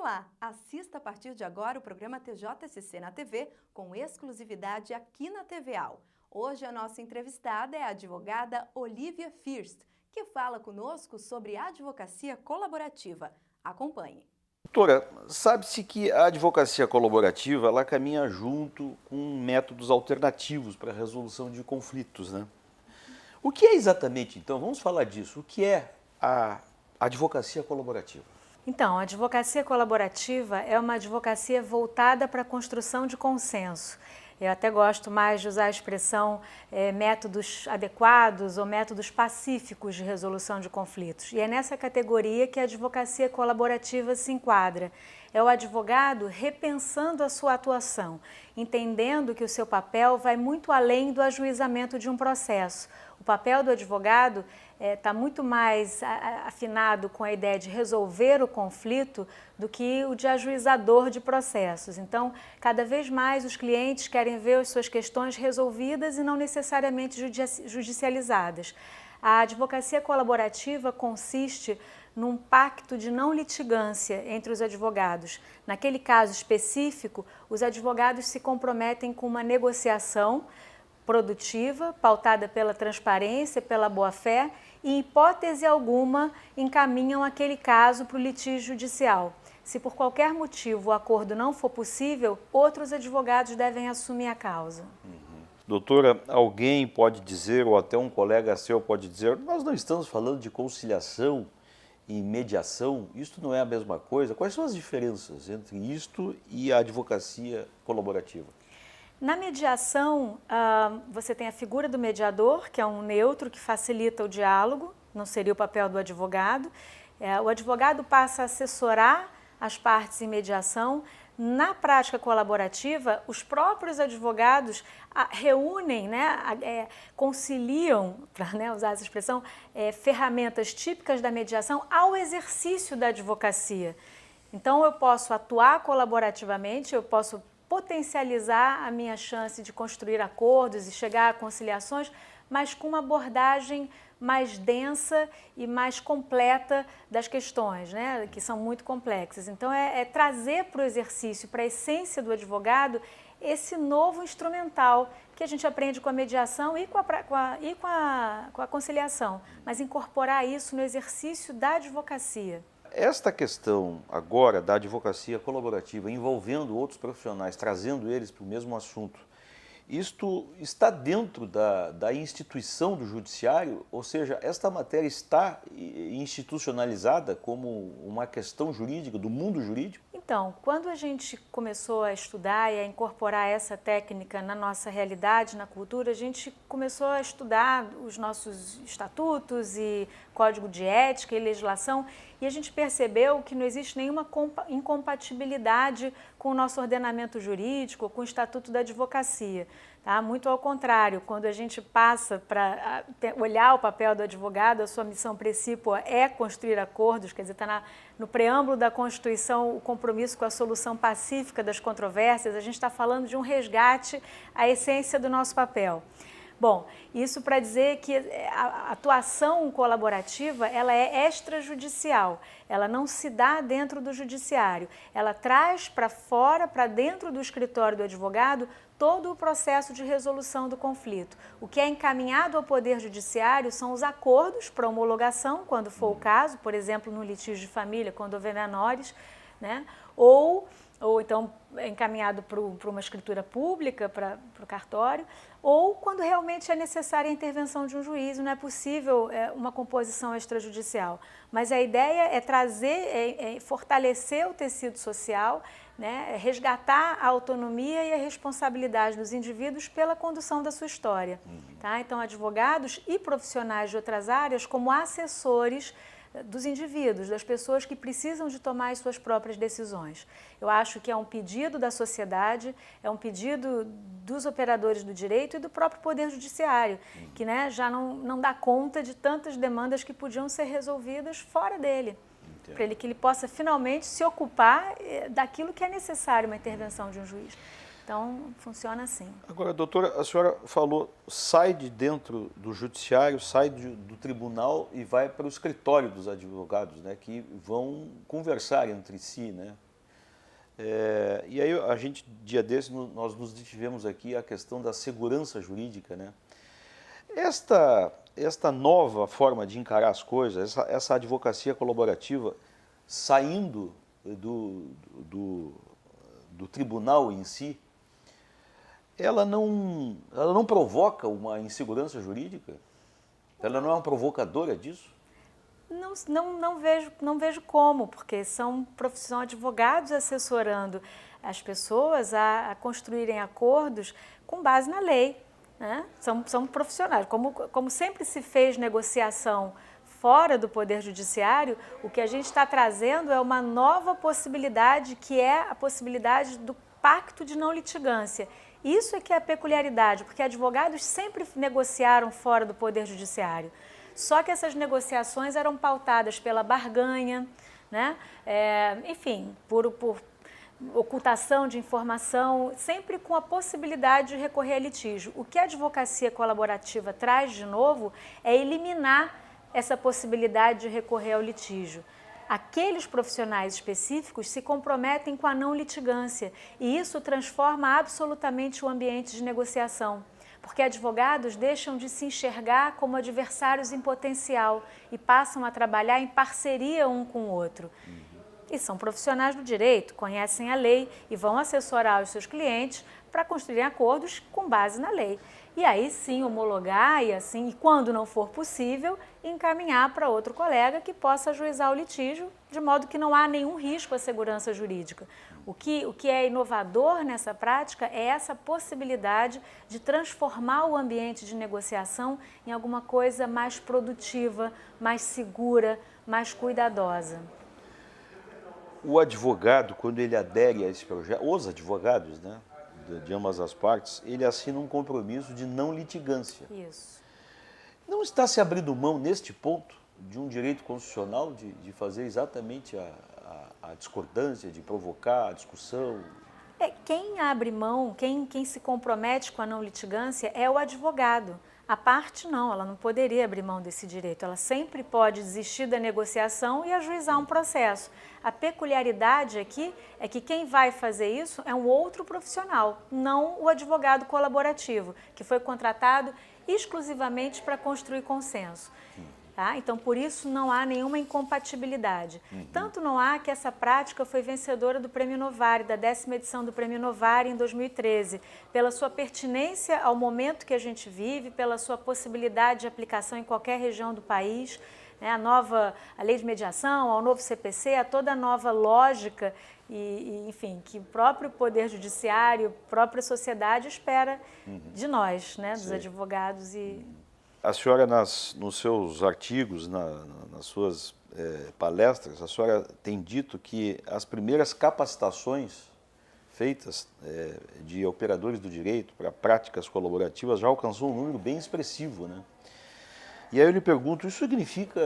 Olá, assista a partir de agora o programa TJSC na TV com exclusividade aqui na TVAL. Hoje a nossa entrevistada é a advogada Olivia First, que fala conosco sobre advocacia colaborativa. Acompanhe. Doutora, sabe-se que a advocacia colaborativa ela caminha junto com métodos alternativos para a resolução de conflitos, né? O que é exatamente, então, vamos falar disso, o que é a advocacia colaborativa? Então, a advocacia colaborativa é uma advocacia voltada para a construção de consenso. Eu até gosto mais de usar a expressão métodos adequados ou métodos pacíficos de resolução de conflitos. E é nessa categoria que a advocacia colaborativa se enquadra. É o advogado repensando a sua atuação, entendendo que o seu papel vai muito além do ajuizamento de um processo. O papel do advogado está muito mais afinado com a ideia de resolver o conflito do que o de ajuizador de processos. Então, cada vez mais os clientes querem ver as suas questões resolvidas e não necessariamente judicializadas. A advocacia colaborativa consiste num pacto de não litigância entre os advogados. Naquele caso específico, os advogados se comprometem com uma negociação produtiva, pautada pela transparência, pela boa-fé e, em hipótese alguma, encaminham aquele caso para o litígio judicial. Se por qualquer motivo o acordo não for possível, outros advogados devem assumir a causa. Doutora, alguém pode dizer, ou até um colega seu pode dizer, nós não estamos falando de conciliação e mediação, isto não é a mesma coisa? Quais são as diferenças entre isto e a advocacia colaborativa? Na mediação, você tem a figura do mediador, que é um neutro que facilita o diálogo, não seria o papel do advogado. O advogado passa a assessorar as partes em mediação. Na prática colaborativa, os próprios advogados reúnem, conciliam, para usar essa expressão, ferramentas típicas da mediação ao exercício da advocacia. Então, eu posso atuar colaborativamente, eu posso potencializar a minha chance de construir acordos e chegar a conciliações, mas com uma abordagem mais densa e mais completa das questões, que são muito complexas. Então, é trazer para o exercício, para a essência do advogado, esse novo instrumental que a gente aprende com a mediação e com a conciliação, mas incorporar isso no exercício da advocacia. Esta questão agora da advocacia colaborativa, envolvendo outros profissionais, trazendo eles para o mesmo assunto, isto está dentro da instituição do judiciário? Ou seja, esta matéria está institucionalizada como uma questão jurídica, do mundo jurídico? Então, quando a gente começou a estudar e a incorporar essa técnica na nossa realidade, na cultura, a gente começou a estudar os nossos estatutos e código de ética e legislação, e a gente percebeu que não existe nenhuma incompatibilidade com o nosso ordenamento jurídico, com o Estatuto da Advocacia. Tá? Muito ao contrário, quando a gente passa para olhar o papel do advogado, a sua missão principal é construir acordos, quer dizer, está no preâmbulo da Constituição o compromisso com a solução pacífica das controvérsias, a gente está falando de um resgate à essência do nosso papel. Bom, isso para dizer que a atuação colaborativa ela é extrajudicial, ela não se dá dentro do judiciário, ela traz para fora, para dentro do escritório do advogado, todo o processo de resolução do conflito. O que é encaminhado ao Poder Judiciário são os acordos para homologação, quando for o caso, por exemplo, no litígio de família, quando houver menores, ou então encaminhado para uma escritura pública, para o cartório, ou quando realmente é necessária a intervenção de um juiz, não é possível uma composição extrajudicial. Mas a ideia é trazer, fortalecer o tecido social, resgatar a autonomia e a responsabilidade dos indivíduos pela condução da sua história. Tá? Então, advogados e profissionais de outras áreas como assessores dos indivíduos, das pessoas que precisam de tomar as suas próprias decisões. Eu acho que é um pedido da sociedade, é um pedido dos operadores do direito e do próprio Poder Judiciário, que já não dá conta de tantas demandas que podiam ser resolvidas fora dele, para que ele possa finalmente se ocupar daquilo que é necessário, uma intervenção de um juiz. Então, funciona assim. Agora, doutora, a senhora falou, sai de dentro do judiciário, sai do tribunal e vai para o escritório dos advogados, que vão conversar entre si, E aí a gente, dia desse, nós nos detivemos aqui a questão da segurança jurídica, né? Esta nova forma de encarar as coisas, essa advocacia colaborativa saindo do tribunal em si, ela não provoca uma insegurança jurídica? Ela não é uma provocadora disso? Não vejo como, porque são advogados assessorando as pessoas a construírem acordos com base na lei, né? São profissionais. Como sempre se fez negociação fora do Poder Judiciário, o que a gente está trazendo é uma nova possibilidade, que é a possibilidade do pacto de não litigância. Isso é que é a peculiaridade, porque advogados sempre negociaram fora do Poder Judiciário. Só que essas negociações eram pautadas pela barganha, né? Enfim, por ocultação de informação, sempre com a possibilidade de recorrer a litígio. O que a advocacia colaborativa traz de novo é eliminar essa possibilidade de recorrer ao litígio. Aqueles profissionais específicos se comprometem com a não litigância e isso transforma absolutamente o ambiente de negociação. Porque advogados deixam de se enxergar como adversários em potencial e passam a trabalhar em parceria um com o outro. E são profissionais do direito, conhecem a lei e vão assessorar os seus clientes para construir acordos com base na lei. E aí sim homologar e quando não for possível, encaminhar para outro colega que possa ajuizar o litígio, de modo que não há nenhum risco à segurança jurídica. O que é inovador nessa prática é essa possibilidade de transformar o ambiente de negociação em alguma coisa mais produtiva, mais segura, mais cuidadosa. O advogado, quando ele adere a esse projeto, os advogados, né, de ambas as partes, ele assina um compromisso de não litigância. Isso. Não está se abrindo mão, neste ponto, de um direito constitucional de fazer exatamente a discordância, de provocar a discussão? Quem abre mão, quem se compromete com a não litigância é o advogado. A parte não, ela não poderia abrir mão desse direito, ela sempre pode desistir da negociação e ajuizar um processo. A peculiaridade aqui é que quem vai fazer isso é um outro profissional, não o advogado colaborativo, que foi contratado exclusivamente para construir consenso. Tá? Então, por isso, não há nenhuma incompatibilidade. Tanto não há que essa prática foi vencedora do Prêmio Novari, da 10ª edição do Prêmio Novari em 2013, pela sua pertinência ao momento que a gente vive, pela sua possibilidade de aplicação em qualquer região do país, né? A lei de mediação, ao novo CPC, a toda a nova lógica enfim, que o próprio Poder Judiciário, a própria sociedade espera de nós, né? Dos advogados A senhora, nos seus artigos, nas suas palestras, a senhora tem dito que as primeiras capacitações feitas de operadores do direito para práticas colaborativas já alcançou um número bem expressivo, né? E aí eu lhe pergunto, isso significa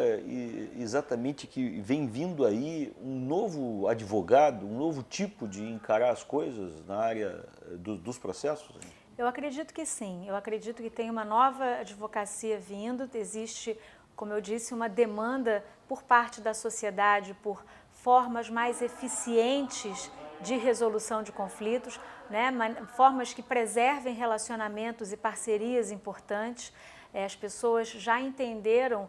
exatamente que vem vindo aí um novo advogado, um novo tipo de encarar as coisas na área dos processos? Eu acredito que sim, eu acredito que tem uma nova advocacia vindo, existe, como eu disse, uma demanda por parte da sociedade por formas mais eficientes de resolução de conflitos, né? Formas que preservem relacionamentos e parcerias importantes. As pessoas já entenderam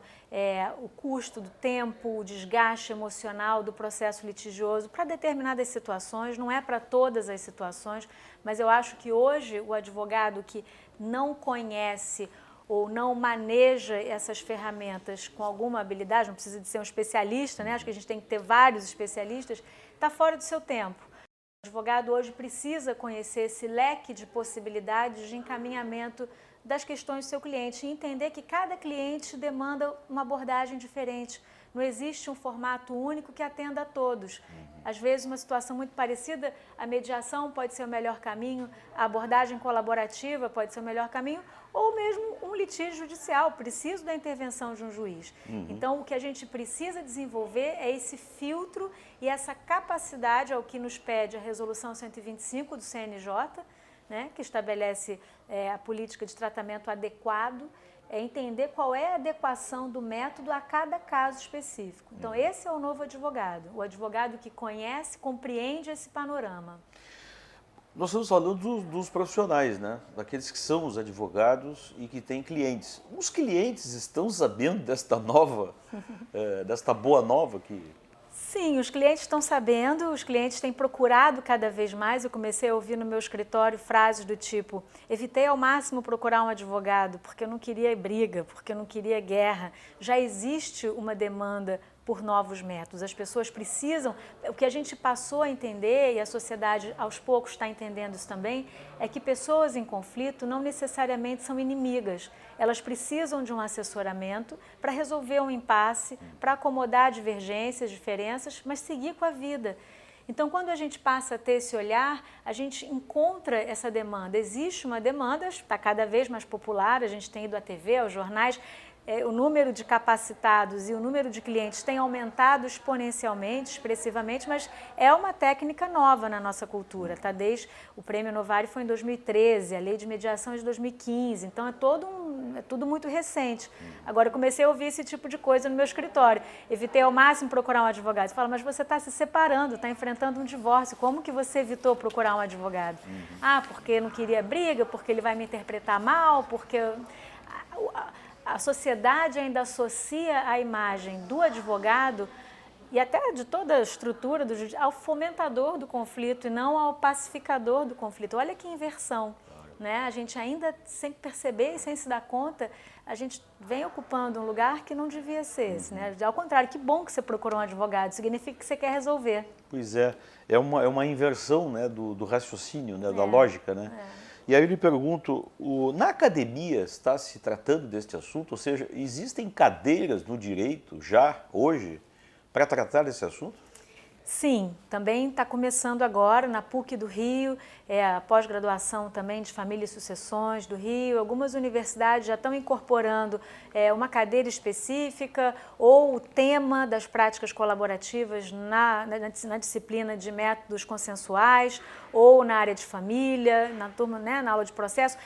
o custo do tempo, o desgaste emocional do processo litigioso para determinadas situações, não é para todas as situações, mas eu acho que hoje o advogado que não conhece ou não maneja essas ferramentas com alguma habilidade, não precisa de ser um especialista, né? Acho que a gente tem que ter vários especialistas, está fora do seu tempo. O advogado hoje precisa conhecer esse leque de possibilidades de encaminhamento das questões do seu cliente e entender que cada cliente demanda uma abordagem diferente. Não existe um formato único que atenda a todos. Às vezes, uma situação muito parecida, a mediação pode ser o melhor caminho, a abordagem colaborativa pode ser o melhor caminho, ou mesmo um litígio judicial, preciso da intervenção de um juiz. Então, o que a gente precisa desenvolver é esse filtro e essa capacidade, ao que nos pede a Resolução 125 do CNJ, né, que estabelece a política de tratamento adequado é entender qual é a adequação do método a cada caso específico. Então, esse é o novo advogado, o advogado que conhece, compreende esse panorama. Nós estamos falando dos profissionais, né? Daqueles que são os advogados e que têm clientes. Os clientes estão sabendo desta nova, desta boa nova que... Sim, os clientes estão sabendo, os clientes têm procurado cada vez mais. Eu comecei a ouvir no meu escritório frases do tipo: evitei ao máximo procurar um advogado porque eu não queria briga, porque eu não queria guerra. Já existe uma demanda por novos métodos. As pessoas precisam, o que a gente passou a entender, e a sociedade aos poucos está entendendo isso também, é que pessoas em conflito não necessariamente são inimigas. Elas precisam de um assessoramento para resolver um impasse, para acomodar divergências, diferenças, mas seguir com a vida. Então, quando a gente passa a ter esse olhar, a gente encontra essa demanda. Existe uma demanda, está cada vez mais popular, a gente tem ido à TV, aos jornais, o número de capacitados e o número de clientes tem aumentado exponencialmente, expressivamente, mas é uma técnica nova na nossa cultura, tá? Desde o Prêmio Novari foi em 2013, a Lei de Mediação é de 2015, então é tudo muito recente. Agora eu comecei a ouvir esse tipo de coisa no meu escritório. Evitei ao máximo procurar um advogado. Você fala, mas você está se separando, está enfrentando um divórcio, como que você evitou procurar um advogado? Ah, porque não queria briga, porque ele vai me interpretar mal, porque... A sociedade ainda associa a imagem do advogado e até de toda a estrutura do judiciário ao fomentador do conflito e não ao pacificador do conflito. Olha que inversão, né? A gente ainda, sem perceber e sem se dar conta, a gente vem ocupando um lugar que não devia ser esse, né? Ao contrário, que bom que você procurou um advogado, significa que você quer resolver. Pois é uma inversão, né, do raciocínio, né, da lógica, né? E aí eu lhe pergunto, na academia está se tratando deste assunto? Ou seja, existem cadeiras no direito já, hoje, para tratar desse assunto? Sim, também está começando agora na PUC do Rio, a pós-graduação também de Família e Sucessões do Rio. Algumas universidades já estão incorporando uma cadeira específica ou o tema das práticas colaborativas na disciplina de métodos consensuais ou na área de família, na turma, né, na aula de processo.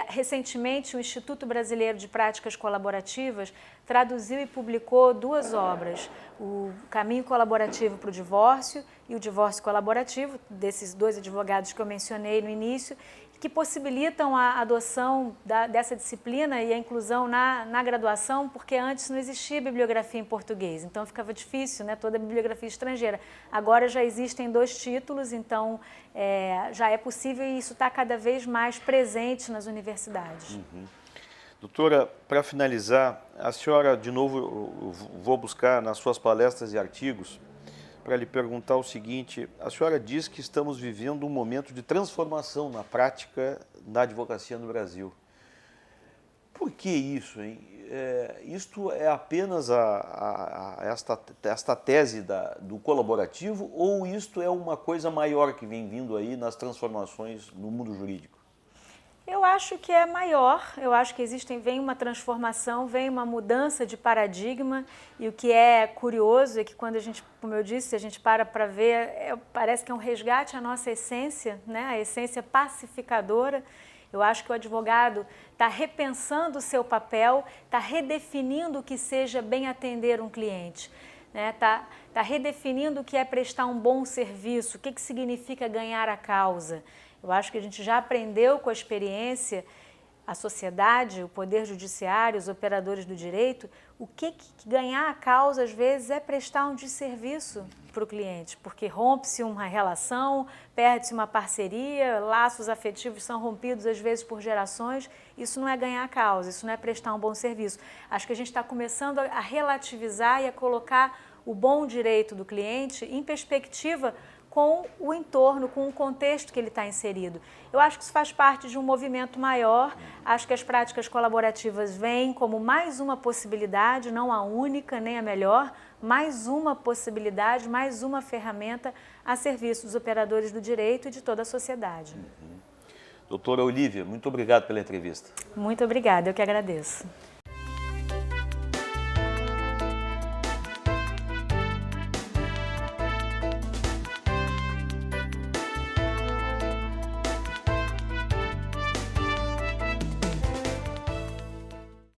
Recentemente, o Instituto Brasileiro de Práticas Colaborativas traduziu e publicou 2 obras, o Caminho Colaborativo para o Divórcio e o Divórcio Colaborativo, desses 2 advogados que eu mencionei no início, que possibilitam a adoção dessa disciplina e a inclusão na graduação, porque antes não existia bibliografia em português, então ficava difícil, né, toda a bibliografia estrangeira. Agora já existem 2 títulos, então já é possível e isso está cada vez mais presente nas universidades. Doutora, para finalizar, a senhora, de novo, eu vou buscar nas suas palestras e artigos, para lhe perguntar o seguinte: a senhora diz que estamos vivendo um momento de transformação na prática da advocacia no Brasil. Por que isso, hein? Isto é apenas esta tese do colaborativo ou isto é uma coisa maior que vem vindo aí nas transformações no mundo jurídico? Eu acho que é maior, eu acho que vem uma transformação, vem uma mudança de paradigma e o que é curioso é que quando a gente, como eu disse, a gente para ver, parece que é um resgate à nossa essência, né? A essência pacificadora. Eu acho que o advogado está repensando o seu papel, está redefinindo o que seja bem atender um cliente. Está redefinindo o que é prestar um bom serviço, o que significa ganhar a causa. Eu acho que a gente já aprendeu com a experiência, a sociedade, o poder judiciário, os operadores do direito, o que ganhar a causa às vezes é prestar um desserviço para o cliente, porque rompe-se uma relação, perde-se uma parceria, laços afetivos são rompidos às vezes por gerações, isso não é ganhar a causa, isso não é prestar um bom serviço. Acho que a gente está começando a relativizar e a colocar o bom direito do cliente em perspectiva com o entorno, com o contexto que ele está inserido. Eu acho que isso faz parte de um movimento maior, acho que as práticas colaborativas vêm como mais uma possibilidade, não a única nem a melhor, mais uma possibilidade, mais uma ferramenta a serviço dos operadores do direito e de toda a sociedade. Doutora Olívia, muito obrigado pela entrevista. Muito obrigada, eu que agradeço.